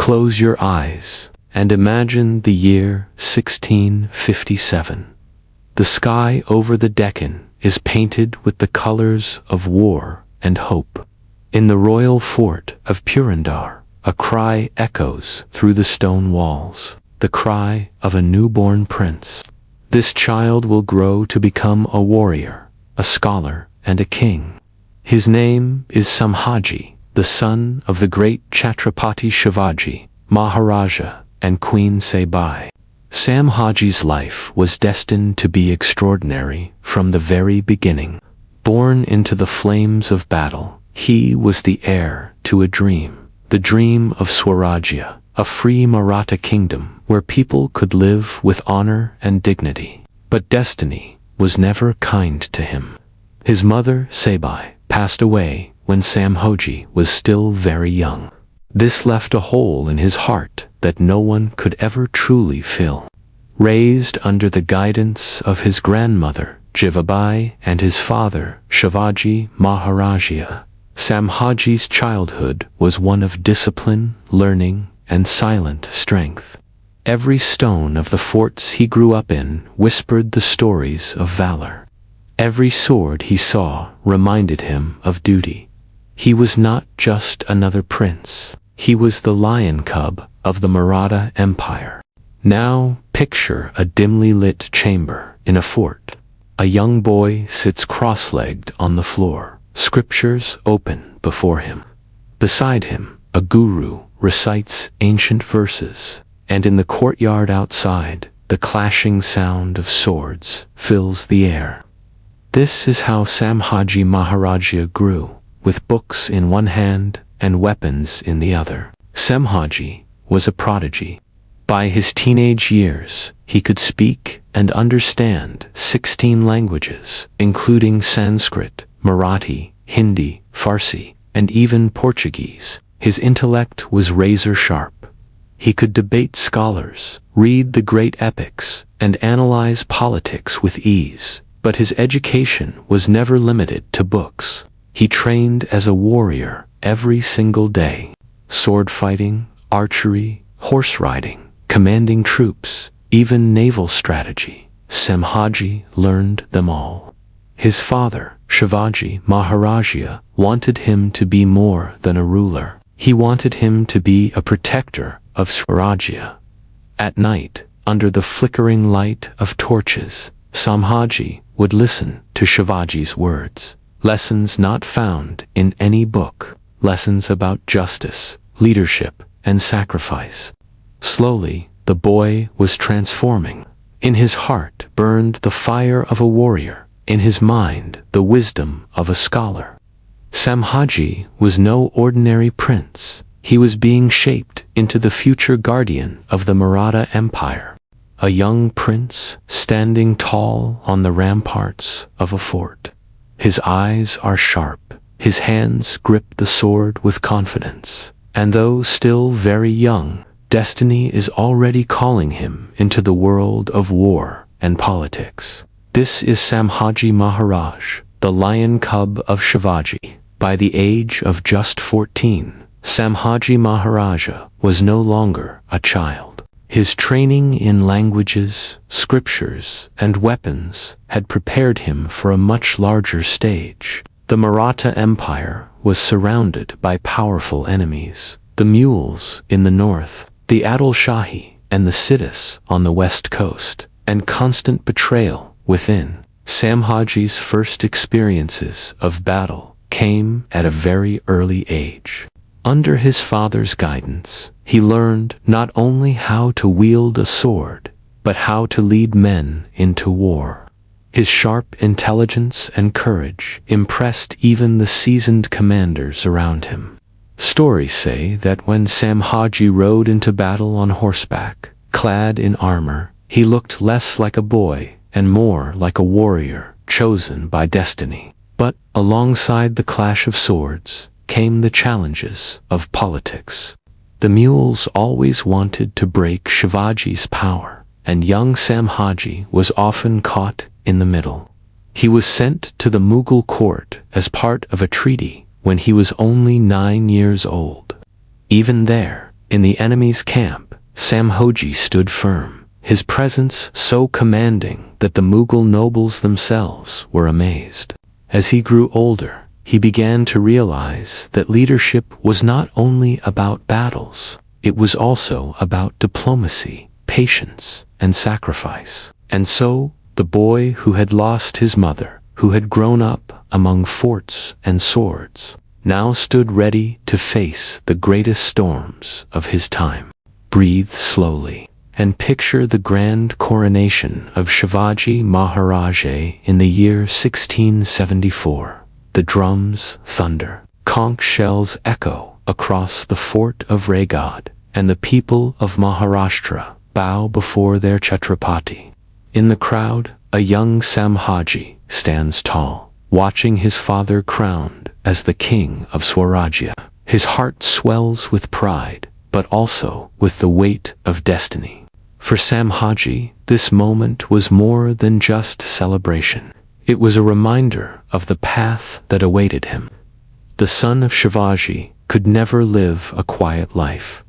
Close your eyes and imagine the year 1657. The sky over the Deccan is painted with the colors of war and hope. In the royal fort of Purandar, a cry echoes through the stone walls, the cry of a newborn prince. This child will grow to become a warrior, a scholar, and a king. His name is Sambhaji, the son of the great Chhatrapati Sambhaji, Maharaja, and Queen Sambhaji. Sambhaji's life was destined to be extraordinary from the very beginning. Born into the flames of battle, he was the heir to a dream, the dream of Swarajya, a free Maratha kingdom where people could live with honor and dignity. But destiny was never kind to him. His mother, Sambhaji, passed away when Sambhaji was still very young. This left a hole in his heart that no one could ever truly fill. Raised under the guidance of his grandmother, Jivabai, and his father, Shivaji Maharaja, Sambhaji's childhood was one of discipline, learning, and silent strength. Every stone of the forts he grew up in whispered the stories of valor. Every sword he saw reminded him of duty. He was not just another prince. He was the lion cub of the Maratha Empire. Now picture a dimly lit chamber in a fort. A young boy sits cross-legged on the floor, scriptures open before him. Beside him, a guru recites ancient verses, and in the courtyard outside, the clashing sound of swords fills the air. This is how Sambhaji Maharaja grew, with books in one hand and weapons in the other. Sambhaji was a prodigy. By his teenage years, he could speak and understand 16 languages, including Sanskrit, Marathi, Hindi, Farsi, and even Portuguese. His intellect was razor sharp. He could debate scholars, read the great epics, and analyze politics with ease. But his education was never limited to books. He trained as a warrior every single day. Sword fighting, archery, horse riding, commanding troops, even naval strategy. Sambhaji learned them all. His father, Shivaji Maharaja, wanted him to be more than a ruler. He wanted him to be a protector of Swarajya. At night, under the flickering light of torches, Sambhaji would listen to Shivaji's words. Lessons not found in any book. Lessons about justice, leadership, and sacrifice. Slowly, the boy was transforming. In his heart burned the fire of a warrior. In his mind, the wisdom of a scholar. Sambhaji was no ordinary prince. He was being shaped into the future guardian of the Maratha Empire. A young prince standing tall on the ramparts of a fort. His eyes are sharp. His hands grip the sword with confidence. And though still very young, destiny is already calling him into the world of war and politics. This is Sambhaji Maharaj, the lion cub of Shivaji. By the age of just 14, Sambhaji Maharaja was no longer a child. His training in languages, scriptures, and weapons had prepared him for a much larger stage. The Maratha Empire was surrounded by powerful enemies. The mules in the north, the Adil-Shahi, and the Siddhis on the west coast, and constant betrayal within. Sambhaji's first experiences of battle came at a very early age. Under his father's guidance, he learned not only how to wield a sword, but how to lead men into war. His sharp intelligence and courage impressed even the seasoned commanders around him. Stories say that when Sambhaji rode into battle on horseback, clad in armor, he looked less like a boy and more like a warrior chosen by destiny. But alongside the clash of swords came the challenges of politics. The mules always wanted to break Shivaji's power, and young Sambhaji was often caught in the middle. He was sent to the Mughal court as part of a treaty when he was only 9 years old. Even there, In the enemy's camp, Sambhaji stood firm, his presence so commanding that the Mughal nobles themselves were amazed. As he grew older, he began to realize that leadership was not only about battles, it was also about diplomacy, patience, and sacrifice. And so, the boy who had lost his mother, who had grown up among forts and swords, now stood ready to face the greatest storms of his time. Breathe slowly, and picture the grand coronation of Sambhaji Maharaj in the year 1674. The drums thunder, conch shells echo across the fort of Raigad, and the people of Maharashtra bow before their Chhatrapati. In the crowd, a young Sambhaji stands tall, watching his father crowned as the king of Swarajya. His heart swells with pride, but also with the weight of destiny. For Sambhaji, this moment was more than just celebration. It was a reminder of the path that awaited him. The son of Sambhaji could never live a quiet life.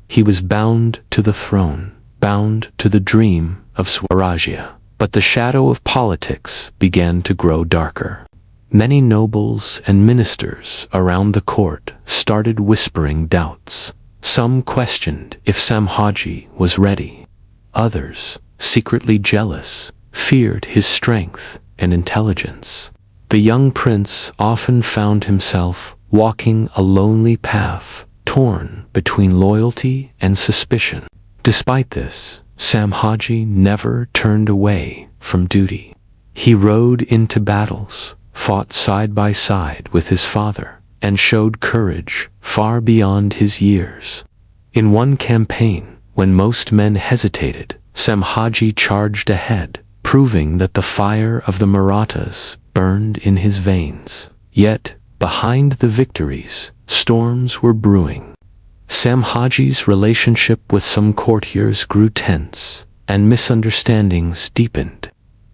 He was bound to the throne, bound to the dream of Swarajya. But the shadow of politics began to grow darker. Many nobles and ministers around the court started whispering doubts. Some questioned if Sambhaji was ready. Others, secretly jealous, feared his strength and intelligence. The young prince often found himself walking a lonely path, torn between loyalty and suspicion. Despite this, Sambhaji never turned away from duty. He rode into battles, fought side by side with his father, and showed courage far beyond his years. In one campaign, when most men hesitated, Sambhaji charged ahead, proving that the fire of the Marathas burned in his veins. Yet, behind the victories, storms were brewing. Sambhaji's relationship with some courtiers grew tense, and misunderstandings deepened.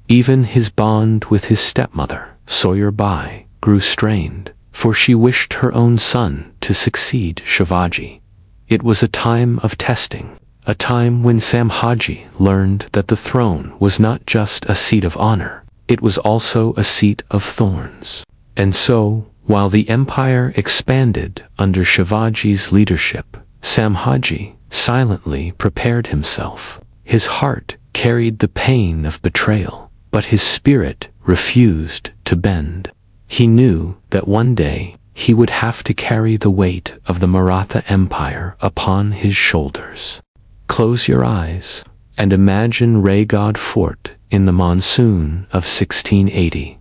Even his bond with his stepmother, Soyerbai, grew strained, for she wished her own son to succeed Sambhaji. It was a time of testing, a time when Sambhaji learned that the throne was not just a seat of honor, it was also a seat of thorns. And so, while the empire expanded under Sambhaji's leadership, Sambhaji silently prepared himself. His heart carried the pain of betrayal, but his spirit refused to bend. He knew that one day he would have to carry the weight of the Maratha Empire upon his shoulders. Close your eyes and imagine Raigad Fort in the monsoon of 1680.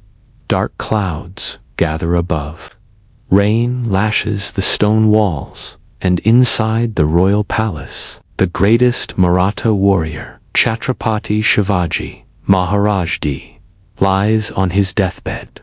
Dark clouds gather above. Rain lashes the stone walls, and inside the royal palace, the greatest Maratha warrior, Chhatrapati Sambhaji Maharaj lies on his deathbed.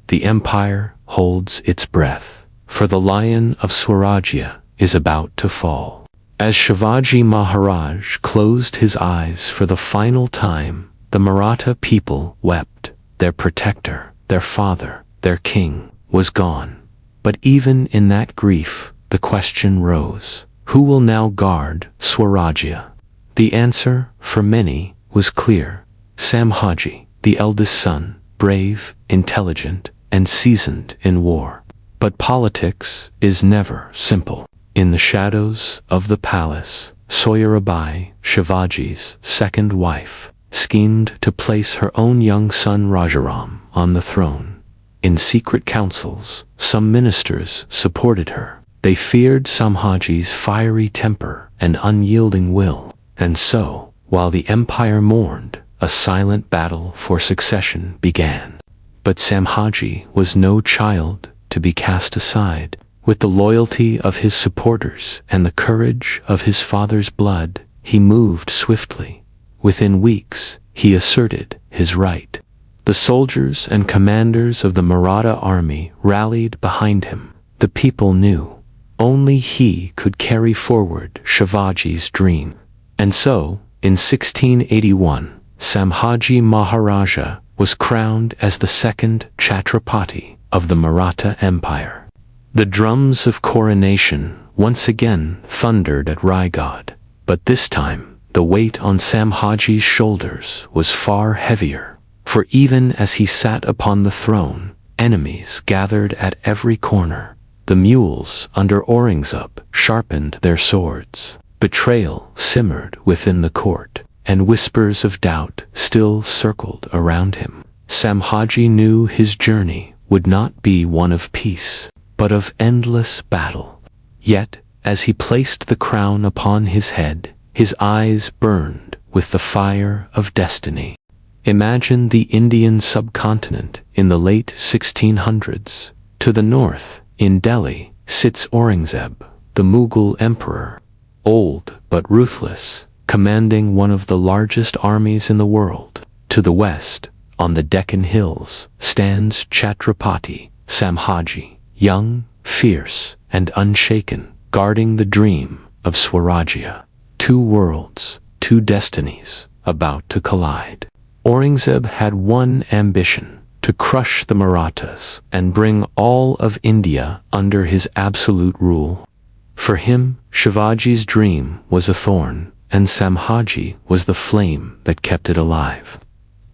The empire holds its breath, for the lion of Swarajya is about to fall. As Sambhaji Maharaj closed his eyes for the final time, the Maratha people wept. Their protector, their father, their king, was gone. But even in that grief, the question rose: who will now guard Swarajya? The answer, for many, was clear: Sambhaji, the eldest son, brave, intelligent, and seasoned in war. But politics is never simple. In the shadows of the palace, Soyerabai, Sambhaji's second wife, schemed to place her own young son Rajaram on the throne. In secret councils, some ministers supported her. They feared Sambhaji's fiery temper and unyielding will. And so, while the empire mourned, a silent battle for succession began. But Sambhaji was no child to be cast aside. With the loyalty of his supporters and the courage of his father's blood, he moved swiftly. Within weeks, he asserted his right. The soldiers and commanders of the Maratha army rallied behind him. The people knew only he could carry forward Sambhaji's dream. And so, in 1681, Sambhaji Maharaja was crowned as the second Chhatrapati of the Maratha Empire. The drums of coronation once again thundered at Raigad, but this time the weight on Sambhaji's shoulders was far heavier, for even as he sat upon the throne, enemies gathered at every corner. The mules under Aurangzeb sharpened their swords. Betrayal simmered within the court, and whispers of doubt still circled around him. Sambhaji knew his journey would not be one of peace, but of endless battle. Yet, as he placed the crown upon his head, his eyes burned with the fire of destiny. Imagine the Indian subcontinent in the late 1600s. To the north, in Delhi, sits Aurangzeb, the Mughal emperor, old but ruthless, commanding one of the largest armies in the world. To the west, on the Deccan hills, stands Chhatrapati, Sambhaji, young, fierce, and unshaken, guarding the dream of Swarajya. Two worlds, two destinies, about to collide. Aurangzeb had one ambition: to crush the Marathas and bring all of India under his absolute rule. For him, Shivaji's dream was a thorn, and Sambhaji was the flame that kept it alive.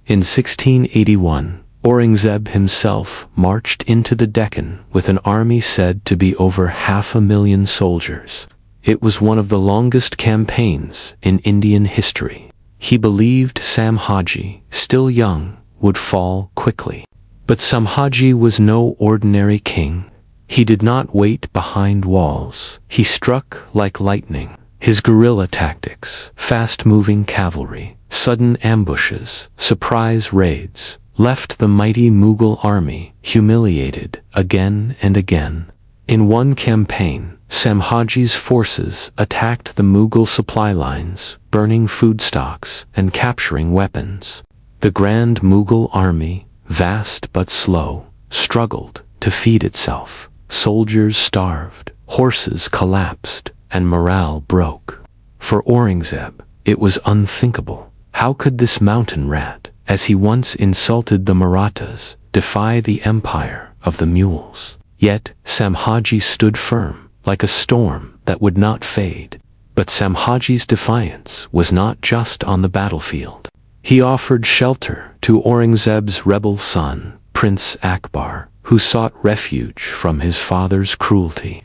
In 1681, Aurangzeb himself marched into the Deccan with an army said to be over 500,000 soldiers. It was one of the longest campaigns in Indian history. He believed Sambhaji, still young, would fall quickly. But Sambhaji was no ordinary king. He did not wait behind walls. He struck like lightning. His guerrilla tactics, fast-moving cavalry, sudden ambushes, surprise raids, left the mighty Mughal army humiliated again and again. In one campaign, Sambhaji's forces attacked the Mughal supply lines, burning food stocks and capturing weapons. The grand Mughal army, vast but slow, struggled to feed itself. Soldiers starved, horses collapsed, and morale broke. For Aurangzeb, it was unthinkable. How could this mountain rat, as he once insulted the Marathas, defy the empire of the mules? Yet Sambhaji stood firm, like a storm that would not fade. But Sambhaji's defiance was not just on the battlefield. He offered shelter to Aurangzeb's rebel son, Prince Akbar, who sought refuge from his father's cruelty.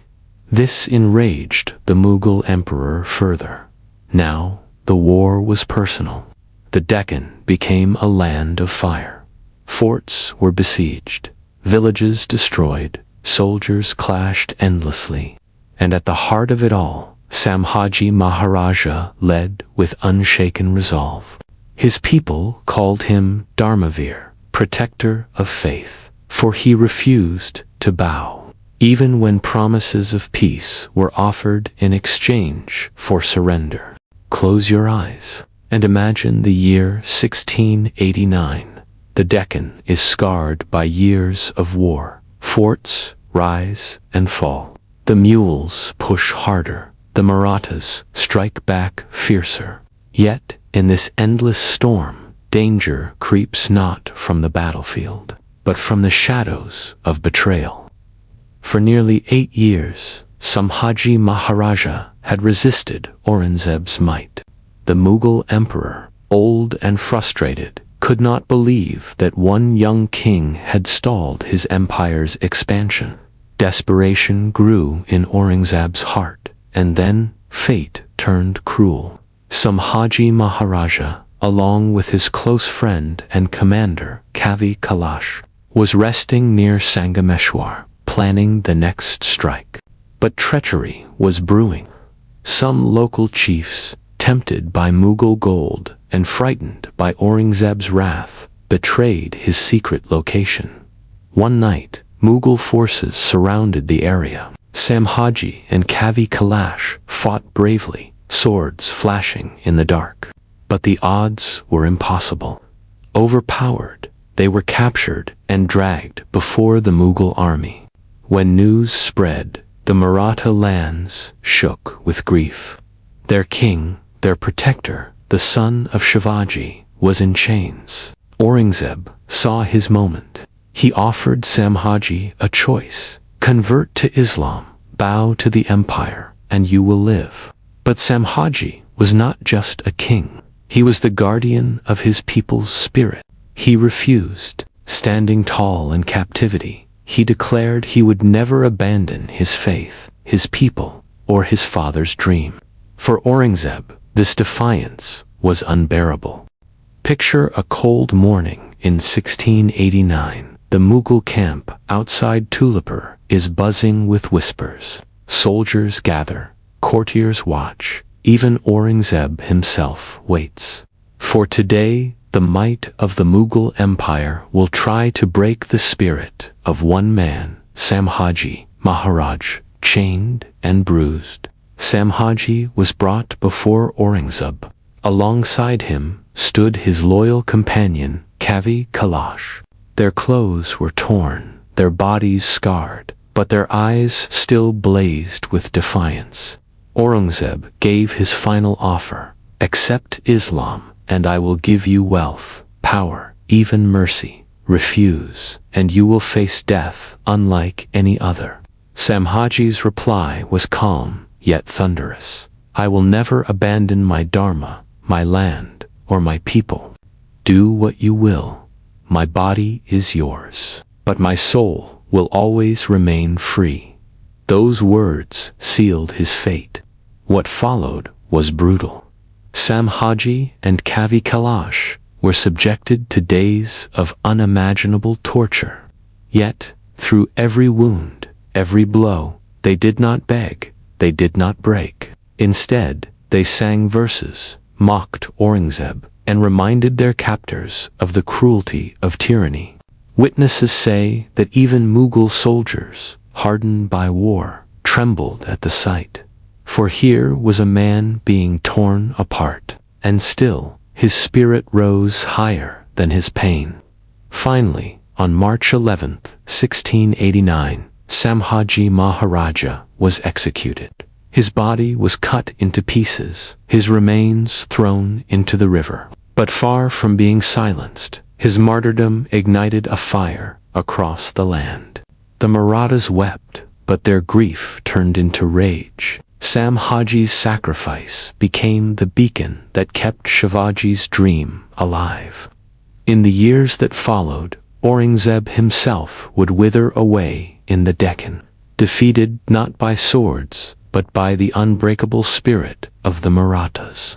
This enraged the Mughal emperor further. Now, the war was personal. The Deccan became a land of fire. Forts were besieged, villages destroyed, soldiers clashed endlessly. And at the heart of it all, Sambhaji Maharaja led with unshaken resolve. His people called him Dharmavir, protector of faith, for he refused to bow, even when promises of peace were offered in exchange for surrender. Close your eyes and imagine the year 1689. The Deccan is scarred by years of war. Forts rise and fall. The mules push harder. The Marathas strike back fiercer. Yet, in this endless storm, danger creeps not from the battlefield, but from the shadows of betrayal. For nearly 8 years, Sambhaji Maharaja had resisted Aurangzeb's might. The Mughal emperor, old and frustrated, could not believe that one young king had stalled his empire's expansion. Desperation grew in Aurangzeb's heart, and then fate turned cruel. Sambhaji Maharaja, along with his close friend and commander, Kavi Kailash, was resting near Sangameshwar, planning the next strike. But treachery was brewing. Some local chiefs, tempted by Mughal gold and frightened by Aurangzeb's wrath, betrayed his secret location. One night, Mughal forces surrounded the area. Sambhaji and Kavi Kailash fought bravely, swords flashing in the dark. But the odds were impossible. Overpowered, they were captured and dragged before the Mughal army. When news spread, the Maratha lands shook with grief. Their king, their protector, the son of Shivaji, was in chains. Aurangzeb saw his moment. He offered Sambhaji a choice: convert to Islam, Bow to the empire, and you will live. But Sambhaji was not just a king. He was the guardian of his people's spirit. He refused. Standing tall in captivity, he declared he would never abandon his faith, his people, or his father's dream. For Aurangzeb, this defiance was unbearable. Picture a cold morning in 1689. The Mughal camp outside Tulipur is buzzing with whispers. Soldiers gather, courtiers watch, even Aurangzeb himself waits. For today, the might of the Mughal Empire will try to break the spirit of one man, Sambhaji, Maharaj, chained and bruised. Sambhaji was brought before Aurangzeb. Alongside him stood his loyal companion, Kavi Kailash. Their clothes were torn, their bodies scarred, but their eyes still blazed with defiance. Aurangzeb gave his final offer: accept Islam, and I will give you wealth, power, even mercy. Refuse, and you will face death unlike any other. Sambhaji's reply was calm, yet thunderous. I will never abandon my dharma, my land, or my people. Do what you will. My body is yours, but my soul will always remain free. Those words sealed his fate. What followed was brutal. Sambhaji and Kavi Kailash were subjected to days of unimaginable torture. Yet, through every wound, every blow, they did not beg, they did not break. Instead, they sang verses, mocked Aurangzeb, and reminded their captors of the cruelty of tyranny. Witnesses say that even Mughal soldiers, hardened by war, trembled at the sight. For here was a man being torn apart, and still his spirit rose higher than his pain. Finally, on March 11, 1689, Sambhaji Maharaja was executed. His body was cut into pieces, his remains thrown into the river. But far from being silenced, his martyrdom ignited a fire across the land. The Marathas wept, but their grief turned into rage. Sambhaji's sacrifice became the beacon that kept Shivaji's dream alive. In the years that followed, Aurangzeb himself would wither away in the Deccan, defeated not by swords, but by the unbreakable spirit of the Marathas.